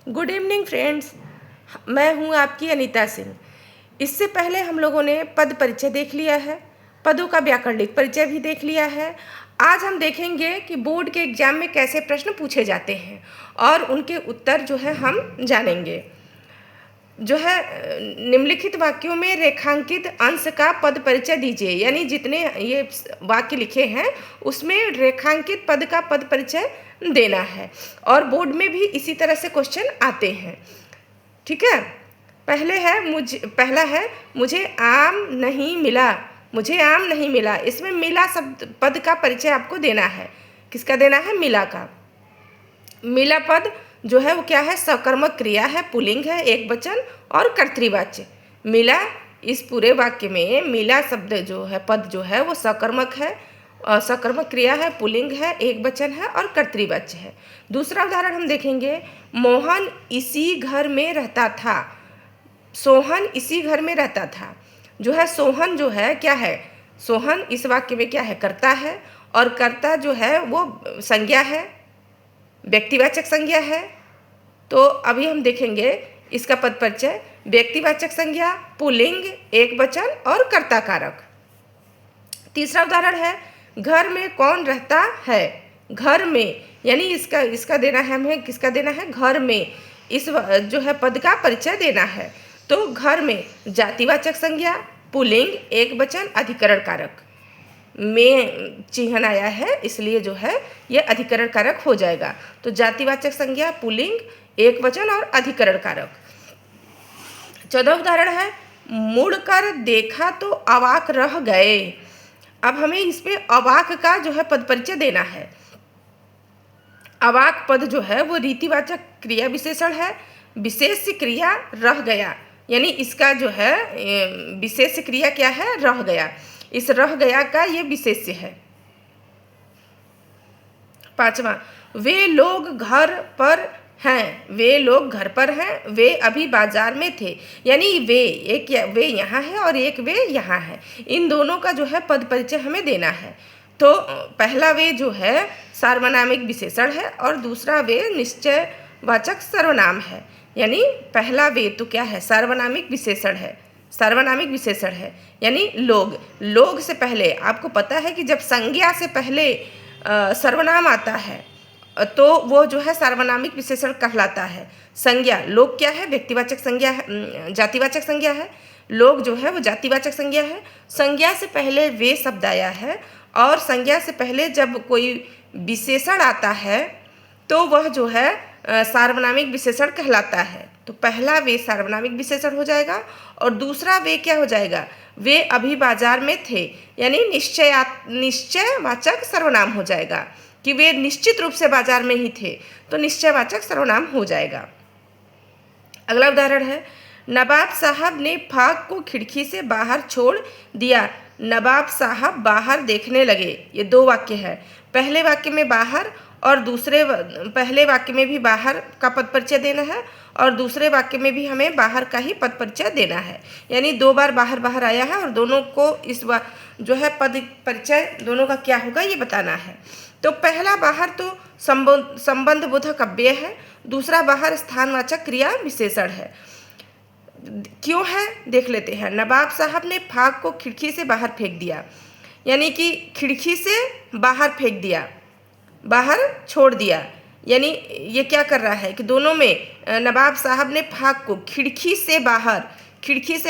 Good evening friends, मैं हूं आपकी अनीता सिंह। इससे पहले हम लोगों ने पद परिचय देख लिया है, पदों का व्याकरणिक परिचय भी देख लिया है। आज हम देखेंगे कि बोर्ड के एग्जाम में कैसे प्रश्न पूछे जाते हैं और उनके उत्तर जो है हम जानेंगे। जो है निम्नलिखित वाक्यों में रेखांकित अंश का पद परिचय दीजिए, यानी जितने ये वाक्य लिखे हैं उसमें रेखांकित पद का पद परिचय देना है और बोर्ड में भी इसी तरह से क्वेश्चन आते हैं। ठीक है, पहला है मुझे आम नहीं मिला। मुझे आम नहीं मिला, इसमें मिला शब्द पद का परिचय आपको देना है। किसका देना है? मिला का। मिला पद जो है वो क्या है? सकर्मक क्रिया है, पुल्लिंग है, एक वचन और कर्तृवाच्य। मिला, इस पूरे वाक्य में मिला शब्द जो है, पद जो है वो सकर्मक है, सकर्मक क्रिया है, पुल्लिंग है, एक वचन है और कर्तृवाच्य है। दूसरा उदाहरण हम देखेंगे, मोहन इसी घर में रहता था। सोहन इसी घर में रहता था। जो है सोहन जो है क्या है? सोहन इस वाक्य में क्या है? कर्ता है, और कर्ता जो है वो संज्ञा है, व्यक्तिवाचक संज्ञा है। तो अभी हम देखेंगे इसका पद परिचय। व्यक्तिवाचक संज्ञा, पुल्लिंग, एक वचन और कर्ता कारक। तीसरा उदाहरण है, घर में कौन रहता है? घर में, यानी इसका देना है हमें, किसका देना है? घर में। इस जो है पद का परिचय देना है। तो घर में जातिवाचक संज्ञा, पुल्लिंग, एक वचन, अधिकरण कारक। में चिन्ह आया है इसलिए जो है ये अधिकरण कारक हो जाएगा। तो जातिवाचक संज्ञा, पुल्लिंग, एक वचन और अधिकरण कारक। 14 उदाहरण है, मुड़कर देखा तो अवाक रह गए। अब हमें इसमें अवाक का जो है पद परिचय देना है। अवाक पद जो है वो रीतिवाचक क्रिया विशेषण है। विशेष क्रिया रह गया, यानी इसका जो है विशेष क्रिया क्या है? रह गया। इस रह गया का ये विशेष्य है। पांचवा, वे लोग घर पर हैं। वे लोग घर पर हैं, वे अभी बाजार में थे। यानी वे, एक वे यहाँ है और एक वे यहाँ है। इन दोनों का जो है पद परिचय हमें देना है। तो पहला वे जो है सार्वनामिक विशेषण है और दूसरा वे निश्चयवाचक सर्वनाम है। यानी पहला वे तो क्या है? सार्वनामिक विशेषण है। सार्वनामिक विशेषण है यानी लोग। लोग से पहले आपको पता है कि जब संज्ञा से पहले सर्वनाम आता है तो वो जो है सार्वनामिक विशेषण कहलाता है। संज्ञा, लोग क्या है? व्यक्तिवाचक संज्ञा है, जातिवाचक संज्ञा है। लोग जो है वो जातिवाचक संज्ञा है। संज्ञा से पहले वे शब्द आया है और संज्ञा से पहले जब कोई विशेषण आता है तो वह जो है सार्वनामिक विशेषण कहलाता है। तो पहला वे सार्वनामिक विशेषण हो जाएगा और दूसरा वे क्या हो जाएगा? वे अभी बाजार में थे, यानी निश्चयवाचक सर्वनाम हो जाएगा कि वे निश्चित रूप से बाजार में ही थे, तो निश्चयवाचक सर्वनाम हो जाएगा। अगला उदाहरण है, नवाब साहब ने फाक को खिड़की से बाहर छोड़ दिया। नवाब साहब बाहर देखने लगे। ये दो वाक्य है। पहले वाक्य में बाहर और पहले वाक्य में भी बाहर का पद परिचय देना है और दूसरे वाक्य में भी हमें बाहर का ही पद परिचय देना है। यानी दो बार बाहर बाहर आया है और दोनों को जो है पद परिचय दोनों का क्या होगा ये बताना है। तो पहला बाहर तो संबंध बोधक अव्यय है, दूसरा बाहर स्थानवाचक क्रिया विशेषण है। क्यों है देख लेते हैं। नवाब साहब ने फाक को खिड़की से बाहर फेंक दिया, यानी कि खिड़की से बाहर फेंक दिया, बाहर छोड़ दिया। यानी ये क्या कर रहा है कि दोनों में नवाब साहब ने फाक को खिड़की से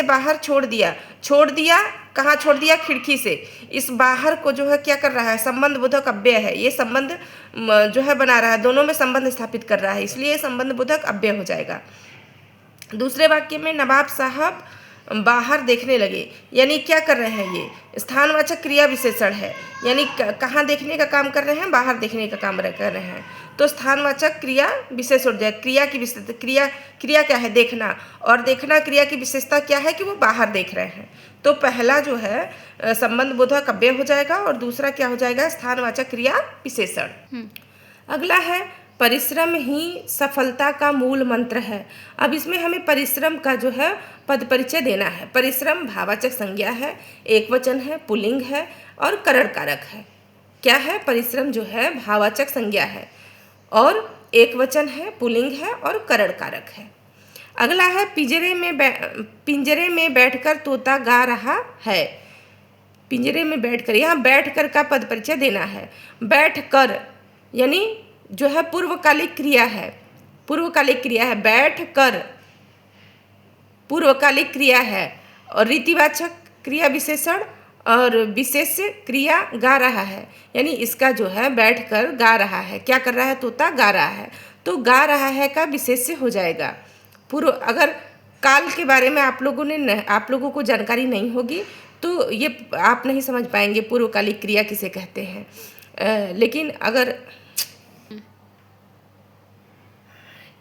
बाहर छोड़ दिया। छोड़ दिया कहाँ? छोड़ दिया खिड़की से। इस बाहर को जो है क्या कर रहा है? संबंध बोधक अव्यय है। ये संबंध जो है बना रहा है, दोनों में संबंध स्थापित कर रहा है, इसलिए ये संबंध बोधक अव्यय हो जाएगा। दूसरे वाक्य में नवाब साहब बाहर देखने लगे, यानी क्या कर रहे हैं? ये स्थानवाचक क्रिया विशेषण है, यानी कहाँ देखने का काम कर रहे हैं? बाहर देखने का काम कर रहे हैं। तो स्थानवाचक क्रिया विशेष हो जाए। क्रिया की विशेषता, क्रिया क्या है? देखना, और देखना क्रिया की विशेषता क्या है कि वो बाहर देख रहे हैं। तो पहला जो है संबंध बोधक अव्यय हो जाएगा और दूसरा क्या हो जाएगा? स्थानवाचक क्रिया विशेषण। अगला है, परिश्रम ही सफलता का मूल मंत्र है। अब इसमें हमें परिश्रम का जो है पद परिचय देना है। परिश्रम भाववाचक संज्ञा है, एक वचन है, पुल्लिंग है और करण कारक है। क्या है? परिश्रम जो है भाववाचक संज्ञा है और एक वचन है, पुल्लिंग है और करण कारक है। अगला है पिंजरे में बैठकर तोता गा रहा है। पिंजरे में बैठकर, यहाँ बैठकर का पद परिचय देना है। बैठकर यानी जो है पूर्वकालिक क्रिया है, पूर्वकालिक क्रिया है। बैठकर पूर्वकालिक क्रिया है और रीतिवाचक क्रिया विशेषण और विशेष क्रिया गा रहा है, यानी इसका जो है बैठकर गा रहा है, क्या कर रहा है, तोता गा रहा है, तो गा रहा है का विशेष हो जाएगा। पूर्व, अगर काल के बारे में आप लोगों को जानकारी नहीं होगी तो ये आप नहीं समझ पाएंगे पूर्वकालिक क्रिया किसे कहते हैं। लेकिन अगर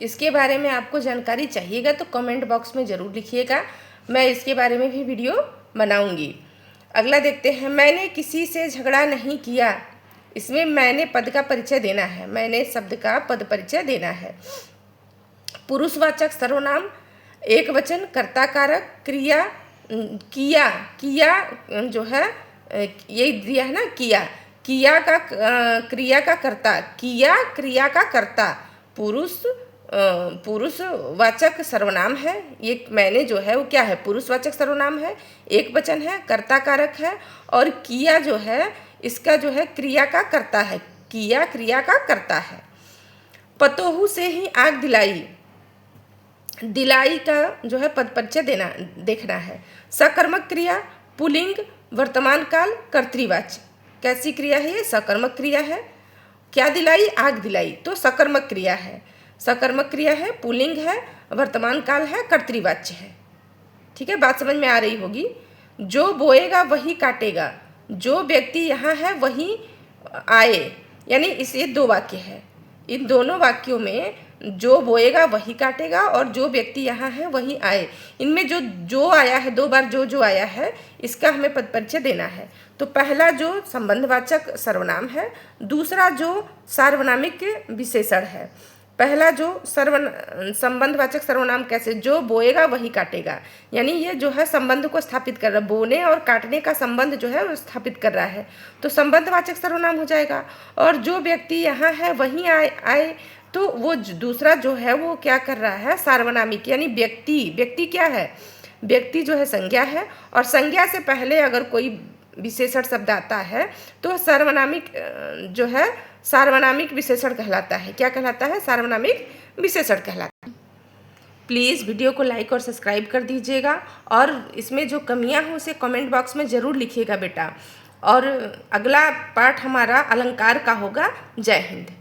इसके बारे में आपको जानकारी चाहिएगा तो कमेंट बॉक्स में ज़रूर लिखिएगा, मैं इसके बारे में भी वीडियो बनाऊंगी। अगला देखते हैं, मैंने किसी से झगड़ा नहीं किया। इसमें मैंने पद का परिचय देना है, मैंने शब्द का पद परिचय देना है। पुरुषवाचक सर्वनाम, एक वचन, कर्ता कारक, क्रिया, किया जो है ये दिया है ना, किया का क्रिया का कर्ता, किया क्रिया का कर्ता, पुरुषवाचक सर्वनाम है। ये मैंने जो है वो क्या है, पुरुषवाचक सर्वनाम है, एक वचन है, कर्ता कारक है और किया जो है इसका जो है क्रिया का कर्ता है, किया क्रिया का कर्ता है। पतोहू से ही आग दिलाई, दिलाई का जो है पद परिचय देखना है। सकर्मक क्रिया, पुल्लिंग, वर्तमान काल, कर्तृवाच्य। कैसी क्रिया है ये, सकर्मक क्रिया है। क्या दिलाई, आग दिलाई, तो सकर्मक क्रिया है, सकर्मक क्रिया है, पुल्लिंग है, वर्तमान काल है, कर्तृवाच्य है। ठीक है, बात समझ में आ रही होगी। जो बोएगा वही काटेगा, जो व्यक्ति यहाँ है वही आए, यानी ये दो वाक्य है। इन दोनों वाक्यों में जो बोएगा वही काटेगा और जो व्यक्ति यहाँ है वही आए, इनमें जो आया है, दो बार जो आया है, इसका हमें पद परिचय देना है। तो पहला जो संबंधवाचक सर्वनाम है, दूसरा जो सार्वनामिक विशेषण है। पहला जो संबंधवाचक सर्वनाम कैसे, जो बोएगा वही काटेगा, यानी ये जो है संबंध को स्थापित कर रहा है, बोने और काटने का संबंध जो है वो स्थापित कर रहा है, तो संबंधवाचक सर्वनाम हो जाएगा। और जो व्यक्ति यहाँ है वहीं आए, तो वो दूसरा जो है वो क्या कर रहा है, सार्वनामिक, यानी व्यक्ति क्या है, व्यक्ति जो है संज्ञा है और संज्ञा से पहले अगर कोई विशेषण शब्द आता है तो सार्वनामिक विशेषण कहलाता है। क्या कहलाता है, सार्वनामिक विशेषण कहलाता है। प्लीज़ वीडियो को लाइक और सब्सक्राइब कर दीजिएगा और इसमें जो कमियां हो उसे कमेंट बॉक्स में ज़रूर लिखिएगा बेटा। और अगला पार्ट हमारा अलंकार का होगा। जय हिंद।